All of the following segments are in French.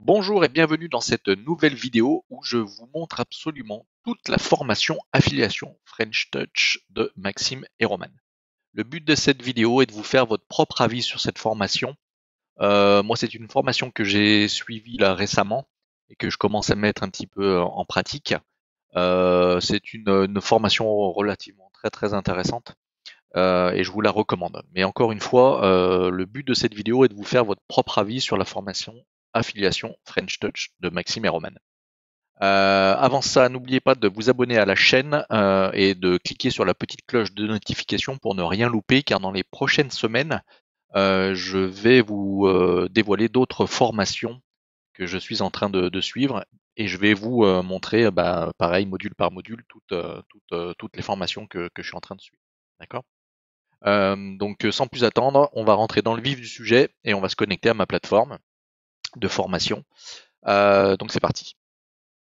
Bonjour et bienvenue dans cette nouvelle vidéo où je vous montre absolument toute la formation affiliation French Touch de Maxime et Roman. Le but de cette vidéo est de vous faire votre propre avis sur cette formation. Moi, c'est une formation que j'ai suivie là récemment et que je commence à mettre un petit peu en pratique. C'est une formation relativement très intéressante et je vous la recommande. Mais encore une fois, le but de cette vidéo est de vous faire votre propre avis sur la formation affiliation French Touch de Maxime et Roman. Avant ça, n'oubliez pas de vous abonner à la chaîne et de cliquer sur la petite cloche de notification pour ne rien louper, car dans les prochaines semaines, je vais vous dévoiler d'autres formations que je suis en train de suivre et je vais vous montrer, pareil, module par module, toutes les formations que je suis en train de suivre. D'accord. Donc sans plus attendre, on va rentrer dans le vif du sujet et on va se connecter à ma plateforme de formation. Donc c'est parti.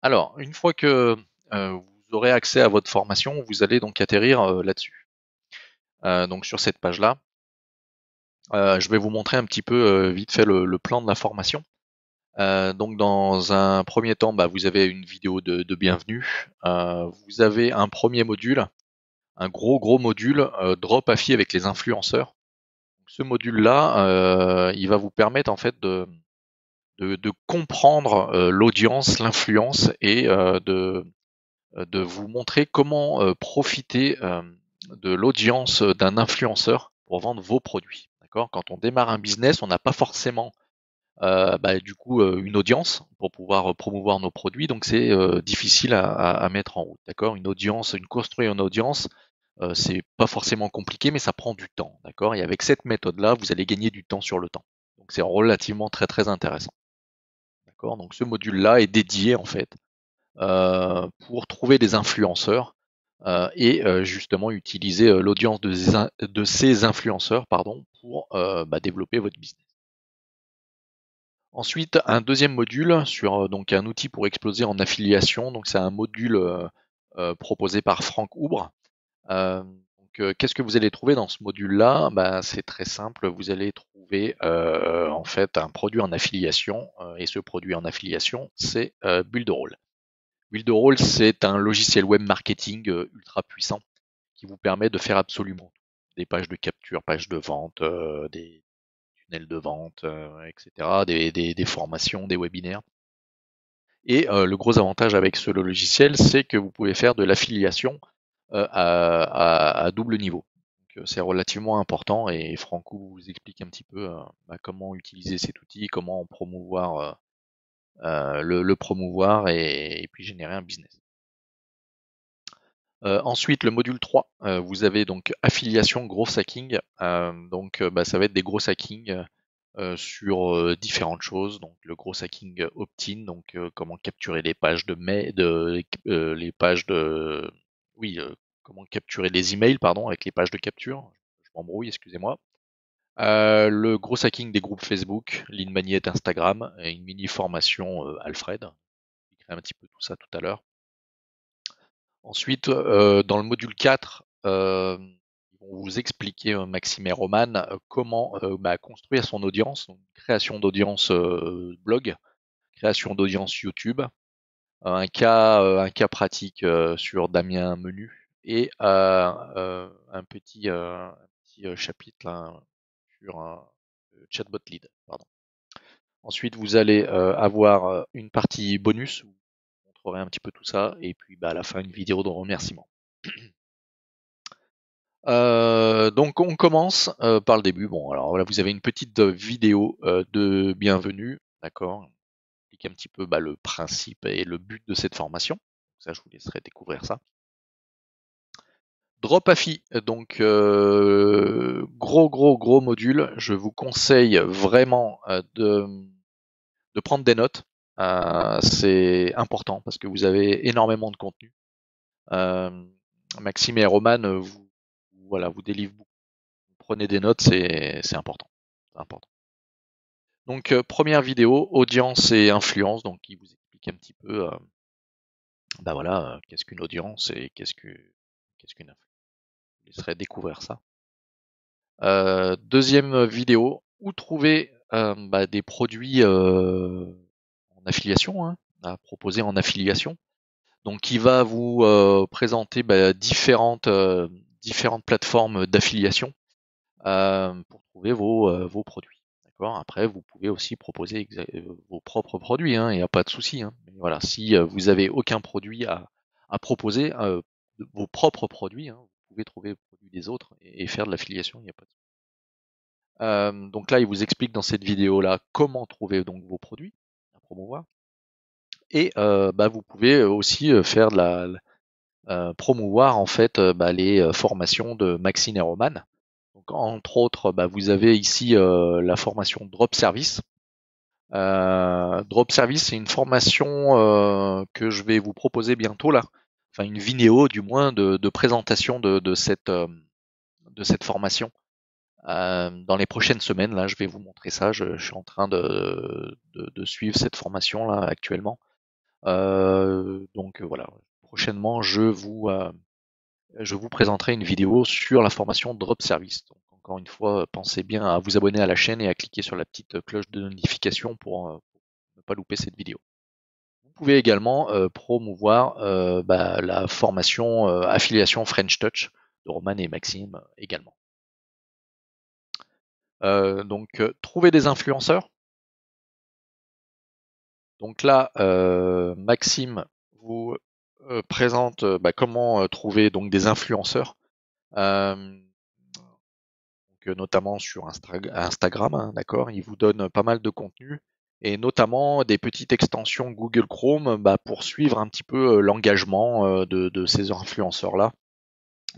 Alors, une fois que vous aurez accès à votre formation, vous allez donc atterrir là-dessus. Donc sur cette page-là, je vais vous montrer un petit peu vite fait le plan de la formation. Donc dans un premier temps, vous avez une vidéo de bienvenue. Vous avez un premier module, un gros module Drop Affi avec les influenceurs. Ce module-là, il va vous permettre en fait de comprendre l'audience, l'influence et de vous montrer comment profiter de l'audience d'un influenceur pour vendre vos produits. D'accord. Quand on démarre un business, on n'a pas forcément une audience pour pouvoir promouvoir nos produits, donc c'est difficile à mettre en route. D'accord. Une audience, construire une audience, c'est pas forcément compliqué, mais ça prend du temps. D'accord. Et avec cette méthode-là, vous allez gagner du temps sur le temps. Donc c'est relativement très intéressant. D'accord. Donc ce module-là est dédié en fait pour trouver des influenceurs et justement utiliser l'audience de ces influenceurs pour développer votre business. Ensuite, un deuxième module sur donc un outil pour exploser en affiliation. Donc c'est un module proposé par Franck Oubre. Qu'est-ce que vous allez trouver dans ce module-là? C'est très simple. Vous allez trouver en fait un produit en affiliation et ce produit en affiliation, c'est Builderall. Builderall, c'est un logiciel web marketing ultra puissant qui vous permet de faire absolument tout. Des pages de capture, pages de vente, des tunnels de vente, etc., des formations, des webinaires. Et le gros avantage avec ce logiciel, c'est que vous pouvez faire de l'affiliation à double niveau. C'est relativement important et Franco vous explique un petit peu comment utiliser cet outil, comment promouvoir le promouvoir et puis générer un business. Ensuite, le module 3, vous avez donc affiliation gros hacking. Ça va être des gros hackings sur différentes choses. Donc le gros hacking opt-in, donc comment capturer les pages de mail, les pages de, oui, comment capturer les emails, pardon, avec les pages de capture. Je m'embrouille, excusez-moi. Le gros hacking des groupes Facebook, Lead Magnet, Instagram, et une mini formation Alfred. Je un petit peu tout ça tout à l'heure. Ensuite, dans le module 4, ils vont vous expliquer, Maxime et Roman, comment construire son audience, donc création d'audience blog, création d'audience YouTube, un cas pratique sur Damien Menu et un petit chapitre là, sur un chatbot lead. Pardon. Ensuite, vous allez avoir une partie bonus, où je vous montrerai un petit peu tout ça, et puis à la fin, une vidéo de remerciement. Donc on commence par le début. Bon, alors voilà, vous avez une petite vidéo de bienvenue, d'accord? Explique un petit peu le principe et le but de cette formation. Ça, je vous laisserai découvrir ça. Drop AFI, donc gros module. Je vous conseille vraiment de prendre des notes. C'est important parce que vous avez énormément de contenu. Maxime et Roman, vous délivrent beaucoup. Prenez des notes, c'est important. Important. Donc première vidéo, audience et influence, donc il vous explique un petit peu qu'est-ce qu'une audience et qu'est-ce qu'une influence. Je vous laisserai découvrir ça. Deuxième vidéo, où trouver des produits affiliation, hein, à proposer en affiliation. Donc il va vous présenter différentes plateformes d'affiliation pour trouver vos produits. D'accord. Après, vous pouvez aussi proposer vos propres produits, hein, il n'y a pas de souci. Hein. Mais voilà, si vous avez aucun produit à proposer, vos propres produits, hein, vous pouvez trouver les produits des autres et faire de l'affiliation, il n'y a pas de souci. Donc là, il vous explique dans cette vidéo-là comment trouver donc vos produits à promouvoir. Et vous pouvez aussi faire de promouvoir en fait les formations de Maxime et Roman. Donc, entre autres, vous avez ici la formation Drop Service. Drop Service, c'est une formation que je vais vous proposer bientôt là, enfin une vidéo du moins de présentation de cette formation. Dans les prochaines semaines, là, je vais vous montrer ça. Je suis en train de suivre cette formation là actuellement. Donc voilà, prochainement, je vous présenterai une vidéo sur la formation Drop Service. Donc, encore une fois, pensez bien à vous abonner à la chaîne et à cliquer sur la petite cloche de notification pour ne pas louper cette vidéo. Vous pouvez également promouvoir la formation affiliation French Touch de Roman et Maxime également. Trouver des influenceurs. Donc là, Maxime vous présente comment trouver donc des influenceurs. Notamment sur Instagram, hein, d'accord. Il vous donne pas mal de contenu et notamment des petites extensions Google Chrome pour suivre un petit peu l'engagement de ces influenceurs-là.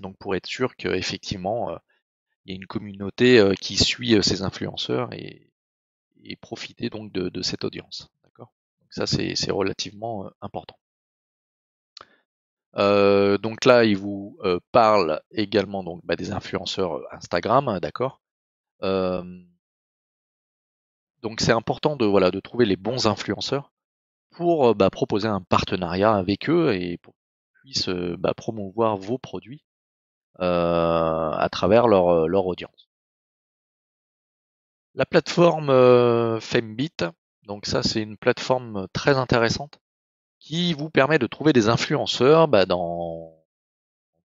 Donc pour être sûr qu'effectivement, il y a une communauté qui suit ces influenceurs et profiter donc de cette audience. D'accord. Donc ça, c'est relativement important. Donc là, il vous parle également donc des influenceurs Instagram, hein, d'accord. Donc c'est important de trouver les bons influenceurs pour proposer un partenariat avec eux et pour qu'ils puissent promouvoir vos produits à travers leur audience. La plateforme Femebit, donc ça c'est une plateforme très intéressante qui vous permet de trouver des influenceurs dans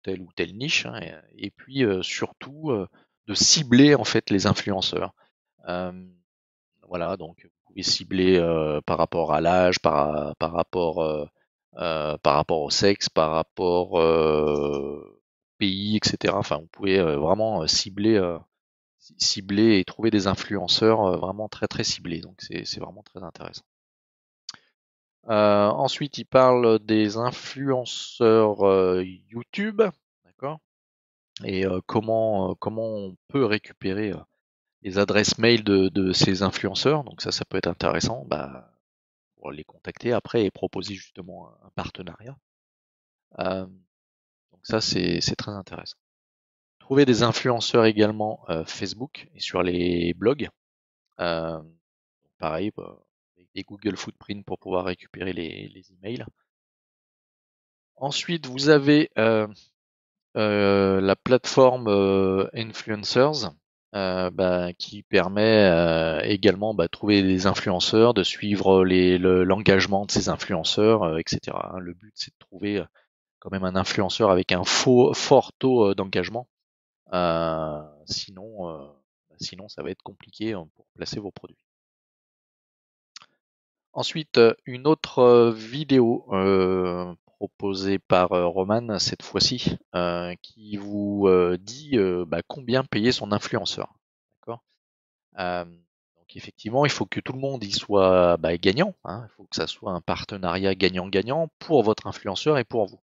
telle ou telle niche, hein, et puis surtout de cibler en fait les influenceurs. Voilà, donc vous pouvez cibler par rapport à l'âge, par rapport au sexe, par rapport au pays, etc. Enfin, vous pouvez vraiment cibler et trouver des influenceurs vraiment très très ciblés. Donc c'est vraiment très intéressant. Ensuite, il parle des influenceurs YouTube, d'accord, et comment on peut récupérer les adresses mail de ces influenceurs. Donc ça peut être intéressant pour les contacter après et proposer justement un partenariat. Donc ça, c'est très intéressant. Trouver des influenceurs également Facebook et sur les blogs. Pareil, avec des Google Footprint pour pouvoir récupérer les emails. Ensuite, vous avez la plateforme Influencers qui permet également de trouver des influenceurs, de suivre l'engagement de ces influenceurs, etc. Hein. Le but, c'est de trouver quand même un influenceur avec un fort taux d'engagement. Sinon, ça va être compliqué pour placer vos produits. Ensuite, une autre vidéo proposée par Roman cette fois-ci, qui vous dit combien payer son influenceur. D'accord. Donc effectivement, il faut que tout le monde y soit gagnant. Hein. Il faut que ça soit un partenariat gagnant-gagnant pour votre influenceur et pour vous.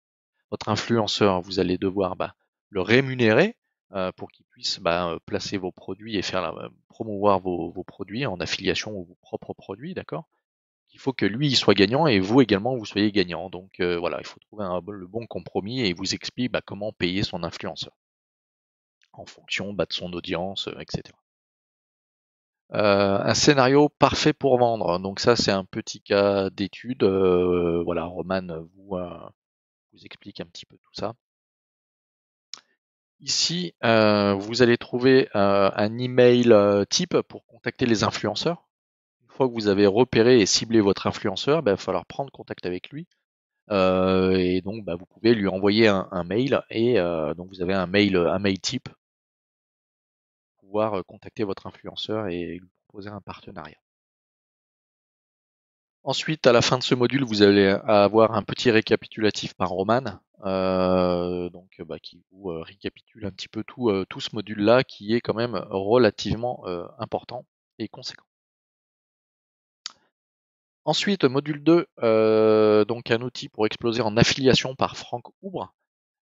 Votre influenceur, vous allez devoir le rémunérer pour qu'il puisse placer vos produits et faire promouvoir vos produits en affiliation ou vos propres produits, d'accord. Il faut que lui il soit gagnant et vous également vous soyez gagnant. Donc voilà, il faut trouver le bon compromis et il vous explique comment payer son influenceur en fonction de son audience, etc. Un scénario parfait pour vendre. Donc ça c'est un petit cas d'étude. Voilà, Roman vous explique un petit peu tout ça. Ici, vous allez trouver un email type pour contacter les influenceurs. Une fois que vous avez repéré et ciblé votre influenceur, il va falloir prendre contact avec lui. Et donc vous pouvez lui envoyer un mail et donc vous avez un mail type pour pouvoir contacter votre influenceur et lui proposer un partenariat. Ensuite, à la fin de ce module, vous allez avoir un petit récapitulatif par Roman, qui vous récapitule un petit peu tout ce module-là, qui est quand même relativement important et conséquent. Ensuite, module 2, donc un outil pour exploser en affiliation par Franck Oubre.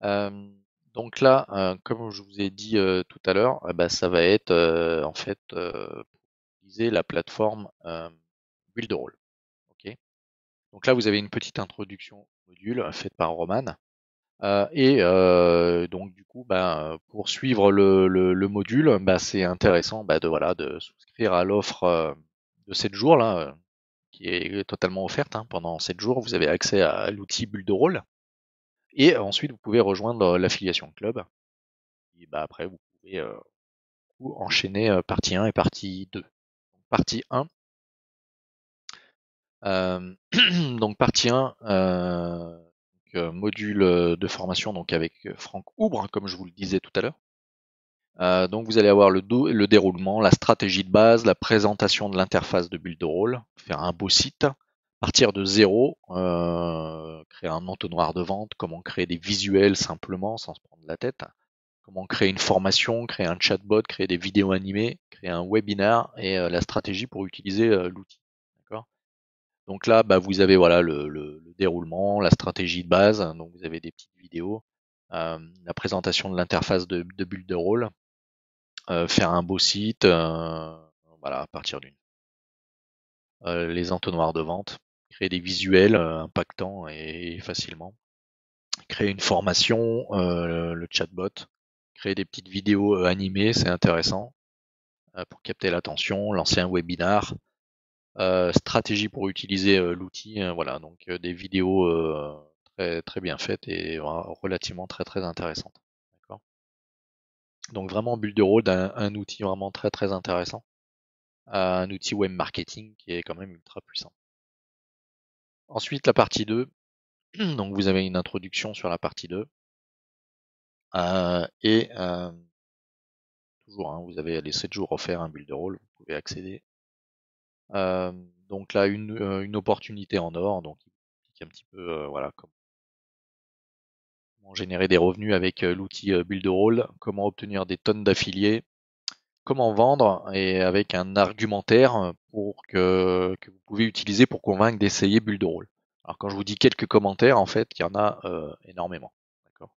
Donc là, comme je vous ai dit tout à l'heure, ça va être en fait utiliser la plateforme Builderall. Ok. Donc là, vous avez une petite introduction au module faite par Roman. Donc du coup, pour suivre le module, c'est intéressant de souscrire à l'offre de 7 jours là, qui est totalement offerte. Pendant 7 jours, vous avez accès à l'outil Builderall. Et ensuite, vous pouvez rejoindre l'affiliation club. Et après, vous pouvez enchaîner partie 1 et partie 2. Donc, partie 1. Donc partie 1, module de formation donc avec Franck Oubre, comme je vous le disais tout à l'heure. Donc vous allez avoir le déroulement, la stratégie de base, la présentation de l'interface de Builderall, faire un beau site, partir de zéro, créer un entonnoir de vente, comment créer des visuels simplement sans se prendre la tête, comment créer une formation, créer un chatbot, créer des vidéos animées, créer un webinaire et la stratégie pour utiliser l'outil. D'accord. Donc là, vous avez voilà le déroulement, la stratégie de base. Donc vous avez des petites vidéos, la présentation de l'interface de Builderall, faire un beau site, voilà, à partir d'une. Les entonnoirs de vente, créer des visuels impactants et facilement. Créer une formation, le chatbot, créer des petites vidéos animées, c'est intéressant pour capter l'attention, lancer un webinar, stratégie pour utiliser l'outil, voilà, donc des vidéos très, très bien faites et relativement très très intéressantes. D'accord. Donc vraiment Builderall, un outil vraiment très très intéressant, un outil web marketing qui est quand même ultra puissant. Ensuite la partie 2, donc vous avez une introduction sur la partie 2, et toujours, vous avez les 7 jours offerts un Builderall, vous pouvez accéder. Donc là une opportunité en or, donc il explique un petit peu voilà comment générer des revenus avec l'outil Builderall, comment obtenir des tonnes d'affiliés, comment vendre et avec un argumentaire que vous pouvez utiliser pour convaincre d'essayer Builderall. Alors quand je vous dis quelques commentaires, en fait, il y en a énormément. D'accord.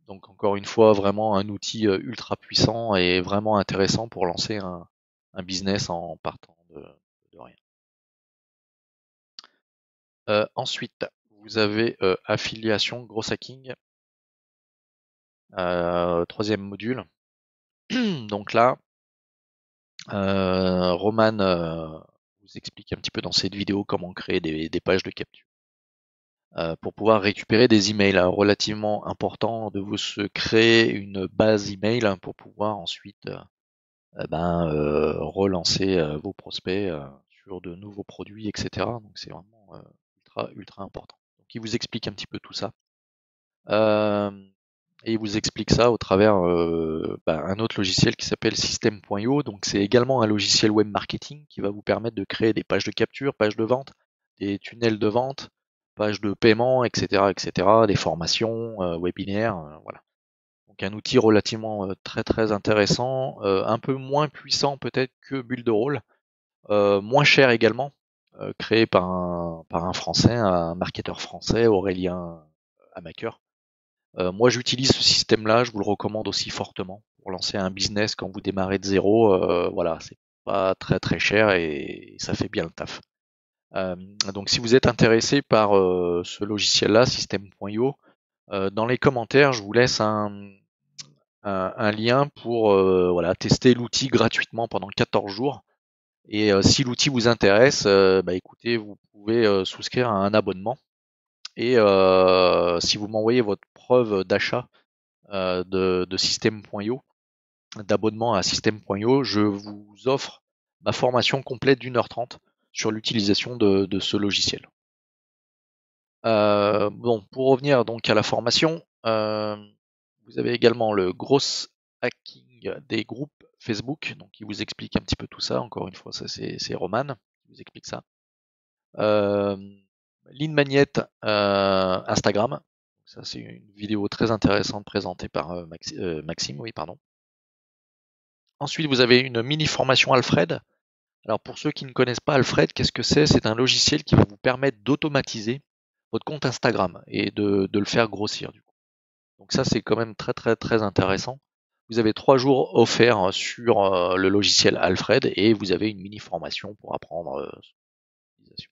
Donc encore une fois, vraiment un outil ultra puissant et vraiment intéressant pour lancer un business en partant de rien. Ensuite, vous avez affiliation, gros hacking. Troisième module. Donc là, Roman vous explique un petit peu dans cette vidéo comment créer des pages de capture. Pour pouvoir récupérer des emails relativement importants, de vous se créer une base email pour pouvoir ensuite relancer vos prospects sur de nouveaux produits, etc. Donc c'est vraiment ultra ultra important. Donc il vous explique un petit peu tout ça. Et il vous explique ça au travers un autre logiciel qui s'appelle System.io. Donc c'est également un logiciel web marketing qui va vous permettre de créer des pages de capture, pages de vente, des tunnels de vente, pages de paiement, etc., des formations, webinaires, voilà. Donc un outil relativement très très intéressant, un peu moins puissant peut-être que Builderall, moins cher également, créé par un Français, un marketeur français, Aurélien Amaker. Moi, j'utilise ce système-là, je vous le recommande aussi fortement pour lancer un business quand vous démarrez de zéro. Voilà, c'est pas très très cher et ça fait bien le taf. Donc, si vous êtes intéressé par ce logiciel-là, System.io, dans les commentaires, je vous laisse un lien pour voilà, tester l'outil gratuitement pendant 14 jours. Et si l'outil vous intéresse, écoutez, vous pouvez souscrire à un abonnement. Et si vous m'envoyez votre preuve d'achat de System.io, d'abonnement à System.io, je vous offre ma formation complète d'1h30 sur l'utilisation de ce logiciel. Bon, pour revenir donc à la formation, vous avez également le gros hacking des groupes Facebook, donc qui vous explique un petit peu tout ça. Encore une fois, ça c'est Roman qui vous explique ça. Lead Magnet Instagram. Ça c'est une vidéo très intéressante présentée par Maxime, oui pardon. Ensuite, vous avez une mini formation Alfred. Alors pour ceux qui ne connaissent pas Alfred, qu'est-ce que c'est? C'est un logiciel qui va vous permettre d'automatiser votre compte Instagram et de le faire grossir du coup. Donc ça c'est quand même très très très intéressant. Vous avez 3 jours offerts sur le logiciel Alfred et vous avez une mini formation pour apprendre son utilisation.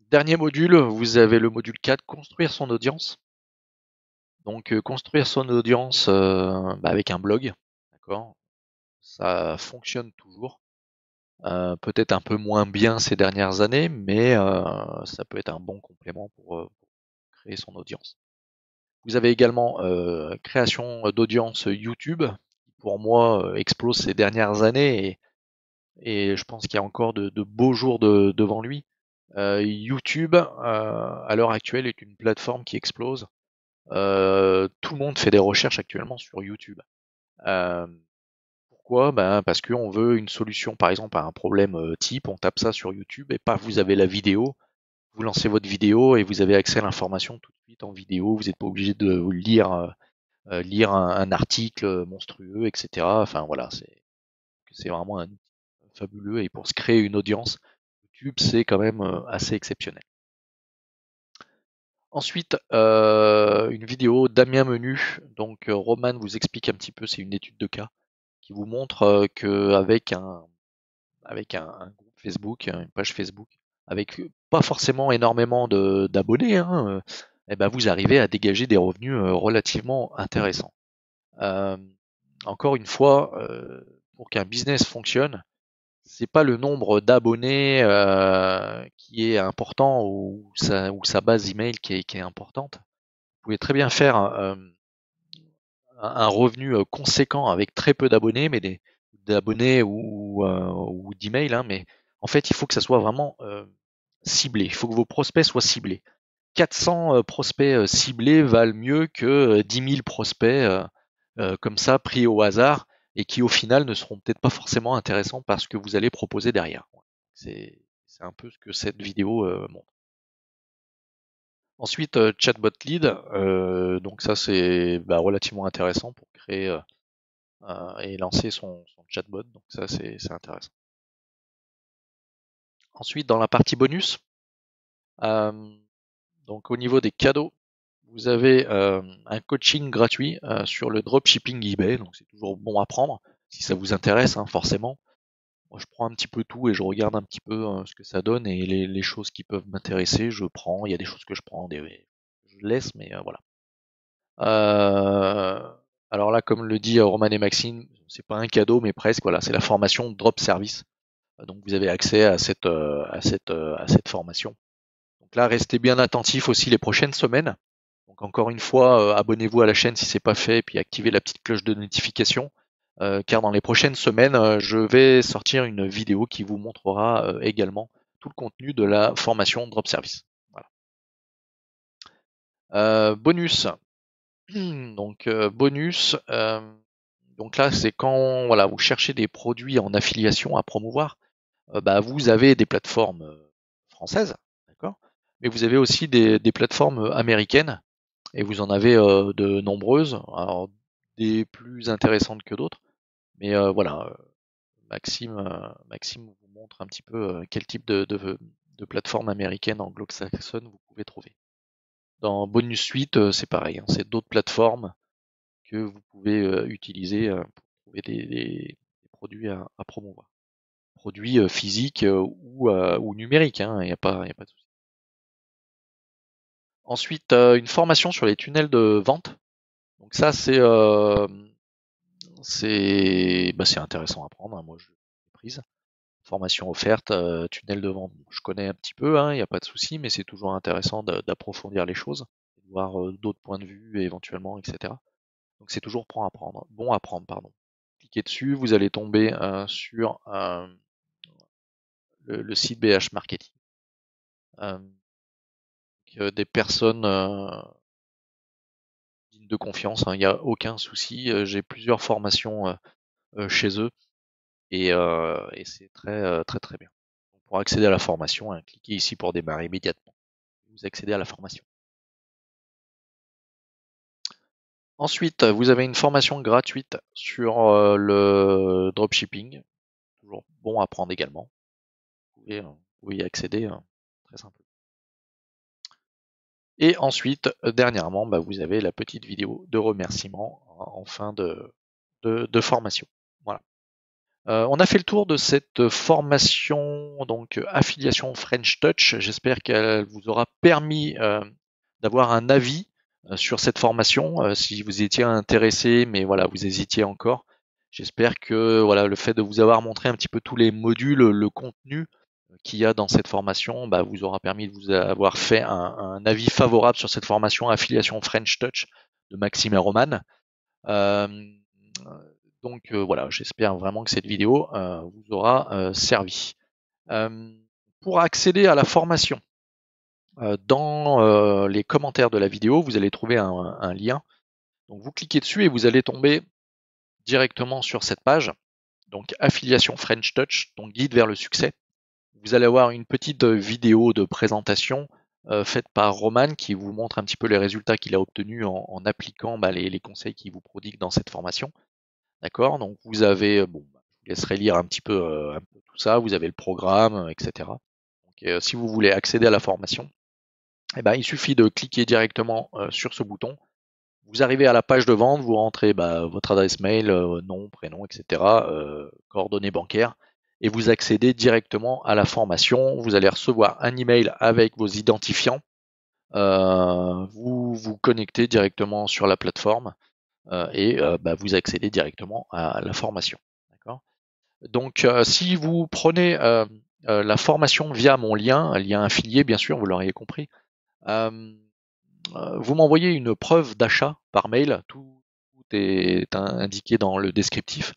Dernier module, vous avez le module 4, construire son audience. Donc construire son audience avec un blog, d'accord? Ça fonctionne toujours. Peut-être un peu moins bien ces dernières années, mais ça peut être un bon complément pour créer son audience. Vous avez également création d'audience YouTube, qui pour moi explose ces dernières années et je pense qu'il y a encore de beaux jours devant lui. YouTube, à l'heure actuelle, est une plateforme qui explose. Tout le monde fait des recherches actuellement sur YouTube. Euh, Pourquoi? Ben, parce qu'on veut une solution, par exemple, à un problème type, on tape ça sur YouTube et paf, vous avez la vidéo, vous lancez votre vidéo et vous avez accès à l'information tout de suite en vidéo, vous n'êtes pas obligé de lire un article monstrueux, etc. Enfin voilà, c'est vraiment un outil fabuleux et pour se créer une audience, YouTube c'est quand même assez exceptionnel. Ensuite, une vidéo Damien Menu, donc Roman vous explique un petit peu, c'est une étude de cas qui vous montre qu'avec un groupe Facebook, une page Facebook, avec pas forcément énormément d'abonnés, hein, eh ben vous arrivez à dégager des revenus relativement intéressants. Euh, Encore une fois, pour qu'un business fonctionne, c'est pas le nombre d'abonnés qui est important ou sa base email qui est importante. Vous pouvez très bien faire un revenu conséquent avec très peu d'abonnés, mais d'abonnés ou d'emails, hein, mais en fait, il faut que ça soit vraiment ciblé. Il faut que vos prospects soient ciblés. 400 prospects ciblés valent mieux que 10 000 prospects comme ça pris au hasard et qui au final ne seront peut-être pas forcément intéressants parce que vous allez proposer derrière. C'est un peu ce que cette vidéo montre. Ensuite, chatbot lead, donc ça c'est relativement intéressant pour créer et lancer son chatbot, donc ça c'est intéressant. Ensuite, dans la partie bonus, donc au niveau des cadeaux, vous avez un coaching gratuit sur le dropshipping eBay, donc c'est toujours bon à prendre si ça vous intéresse, hein, forcément. Moi, je prends un petit peu tout et je regarde un petit peu ce que ça donne et les choses qui peuvent m'intéresser, je prends. Il y a des choses que je prends, je laisse, mais voilà. Alors là, comme le dit Roman et Maxime, c'est pas un cadeau, mais presque. Voilà, c'est la formation Drop Service. Donc vous avez accès à cette formation. Donc là, restez bien attentifs aussi les prochaines semaines. Donc encore une fois, abonnez-vous à la chaîne si c'est pas fait, et puis activez la petite cloche de notification, car dans les prochaines semaines, je vais sortir une vidéo qui vous montrera également tout le contenu de la formation Drop Service. Voilà. Bonus. Donc bonus. Donc là, c'est quand voilà, vous cherchez des produits en affiliation à promouvoir. Vous avez des plateformes françaises, d'accord, mais vous avez aussi des plateformes américaines et vous en avez de nombreuses, alors des plus intéressantes que d'autres, mais voilà, Maxime vous montre un petit peu quel type de plateforme américaine anglo-saxonne vous pouvez trouver. Dans Bonus Suite, c'est pareil, hein, c'est d'autres plateformes que vous pouvez utiliser pour trouver des produits à promouvoir. Produits physiques ou numériques, hein, il n'y a pas de souci. Ensuite, une formation sur les tunnels de vente. Donc ça, c'est intéressant à prendre, hein. Moi, je l'ai prise. Formation offerte, tunnel de vente. Bon, je connais un petit peu, hein, il n'y a pas de souci, mais c'est toujours intéressant d'approfondir les choses, de voir d'autres points de vue éventuellement, etc. Donc c'est toujours bon à prendre, pardon. cliquez dessus, vous allez tomber sur le site BH Marketing. Des personnes dignes de confiance, hein, il n'y a aucun souci. J'ai plusieurs formations chez eux et c'est très bien. Donc, pour accéder à la formation, hein, cliquez ici pour démarrer immédiatement. Vous accédez à la formation. Ensuite, vous avez une formation gratuite sur le dropshipping. Toujours bon à prendre également. Vous pouvez y accéder très simplement. Et ensuite, dernièrement, vous avez la petite vidéo de remerciement en fin de formation. Voilà. On a fait le tour de cette formation, donc affiliation French Touch. J'espère qu'elle vous aura permis d'avoir un avis sur cette formation, si vous étiez intéressé, mais voilà, vous hésitiez encore. J'espère que voilà, le fait de vous avoir montré un petit peu tous les modules, le contenu qu'il y a dans cette formation, vous aura permis de vous avoir fait un avis favorable sur cette formation affiliation French Touch de Maxime et Roman. Donc voilà, j'espère vraiment que cette vidéo vous aura servi. Pour accéder à la formation, dans les commentaires de la vidéo, vous allez trouver un lien. Donc vous cliquez dessus et vous allez tomber directement sur cette page. Donc affiliation French Touch, donc guide vers le succès. Vous allez avoir une petite vidéo de présentation faite par Roman qui vous montre un petit peu les résultats qu'il a obtenus en appliquant les conseils qu'il vous prodigue dans cette formation. D'accord? Donc vous avez, je vous laisserai lire un petit peu tout ça, vous avez le programme, etc. Donc, si vous voulez accéder à la formation, il suffit de cliquer directement sur ce bouton. Vous arrivez à la page de vente, vous rentrez votre adresse mail, nom, prénom, etc., coordonnées bancaires, et vous accédez directement à la formation. Vous allez recevoir un email avec vos identifiants. Vous vous connectez directement sur la plateforme et vous accédez directement à la formation. D'accord ? Donc, si vous prenez la formation via mon lien, un lien affilié, bien sûr, vous l'auriez compris, vous m'envoyez une preuve d'achat par mail, tout est indiqué dans le descriptif.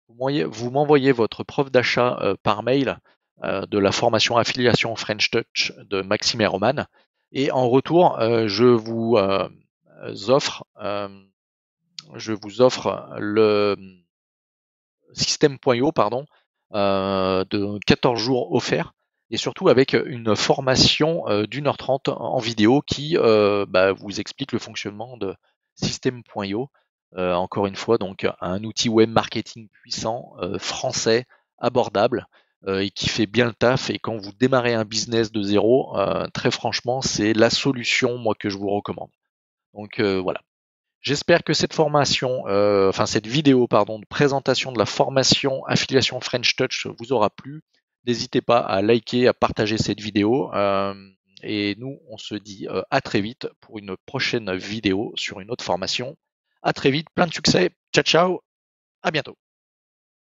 Vous m'envoyez votre preuve d'achat par mail de la formation affiliation French Touch de Maxime et Roman. Et en retour, je vous offre le système.io de 14 jours offerts et surtout avec une formation d'1h30 en vidéo qui vous explique le fonctionnement de système.io. Encore une fois, donc un outil web marketing puissant, français, abordable et qui fait bien le taf. Et quand vous démarrez un business de zéro, très franchement, c'est la solution moi que je vous recommande. Donc voilà. J'espère que cette cette vidéo de présentation de la formation affiliation French Touch vous aura plu. N'hésitez pas à liker, à partager cette vidéo. Et nous, on se dit à très vite pour une prochaine vidéo sur une autre formation. À très vite, plein de succès. Ciao, ciao. À bientôt.